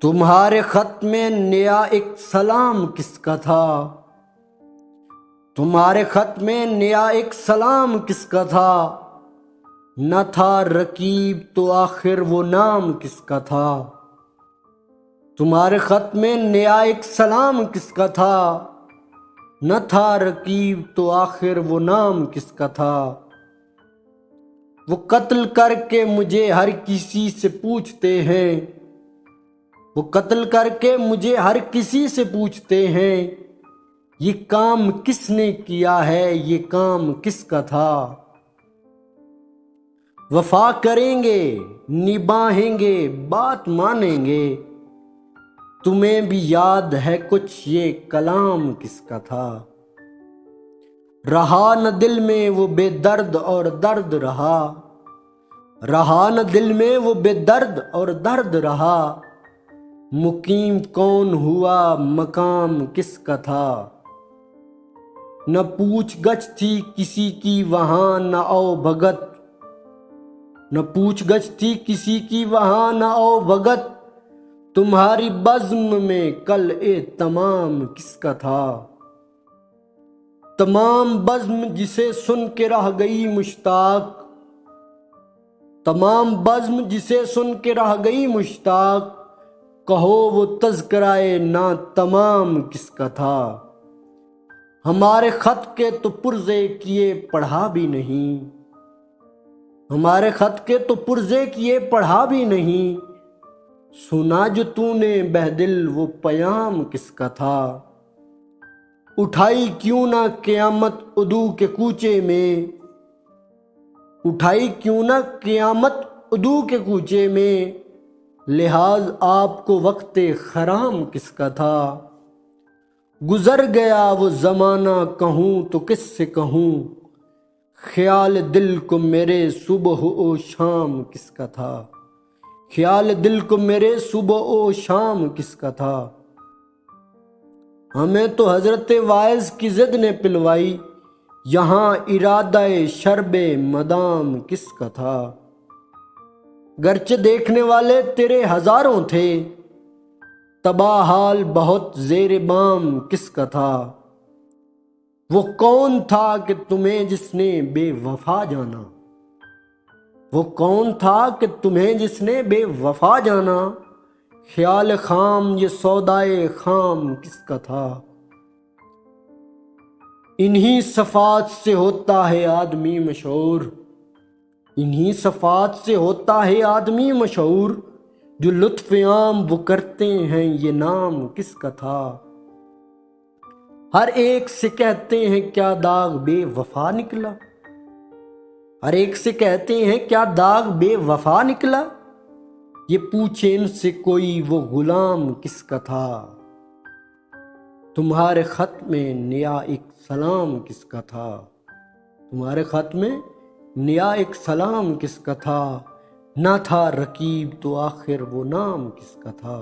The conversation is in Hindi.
तुम्हारे खत में नया एक सलाम किसका था। तुम्हारे खत में नया एक सलाम किसका था। न था रकीब तो आखिर वो नाम किसका था। तुम्हारे खत में नया एक सलाम किसका था। न था रकीब तो आखिर वो नाम किसका था। वो कत्ल करके मुझे हर किसी से पूछते हैं। वो कत्ल करके मुझे हर किसी से पूछते हैं। ये काम किसने किया है, ये काम किसका था। वफा करेंगे, निभाएंगे, बात मानेंगे। तुम्हें भी याद है कुछ ये कलाम किसका था। रहा न दिल में वो बेदर्द और दर्द रहा। रहा न दिल में वो बेदर्द और दर्द रहा। मुकीम कौन हुआ, मकाम किसका था। न पूछ गछ थी किसी की वहां न आओ भगत। न पूछ गछ थी किसी की वहां न आओ भगत। तुम्हारी बज़्म में कल ए तमाम किसका था। तमाम बज़्म जिसे सुन के रह गई मुश्ताक। तमाम बज़्म जिसे सुन के रह गई मुश्ताक। कहो वो तज़किराए ना तमाम किसका था। हमारे खत के तो पुर्जे किए पढ़ा भी नहीं। हमारे खत के तो पुर्जे किए पढ़ा भी नहीं। सुना जो तूने बहदिल वो पयाम किसका था। उठाई क्यों ना क़यामत उदू के कूचे में। उठाई क्यों ना क़यामत उदू के कूचे में। लिहाज आपको वक्ते खराम किसका था। गुजर गया वो ज़माना कहूँ तो किससे कहूँ। ख्याल दिल को मेरे सुबह ओ शाम किसका था। ख्याल दिल को मेरे सुबह ओ शाम किसका था। हमें तो हजरत वाइज की जिद ने पिलवाई। यहाँ इरादा शरबे मदाम किसका था। गर्चे देखने वाले तेरे हजारों थे। तबाह हाल बहुत ज़ेरे बाम किसका था। वो कौन था कि तुम्हें जिसने बेवफा जाना। वो कौन था कि तुम्हें जिसने बेवफा जाना। ख्याल खाम ये सौदाए खाम किसका था। इन्हीं सफ़ात से होता है आदमी मशहूर। इन्हीं सफ़ात से होता है आदमी मशहूर। जो लुत्फ़ आम वो करते हैं ये नाम किसका था। हर एक से कहते हैं क्या दाग बेवफा निकला। हर एक से कहते हैं क्या दाग बेवफा निकला। ये पूछे इनसे कोई वो गुलाम किसका था। तुम्हारे खत में नया एक सलाम किसका था। तुम्हारे खत में नया एक सलाम किसका था। ना था रकीब तो आखिर वो नाम किसका था।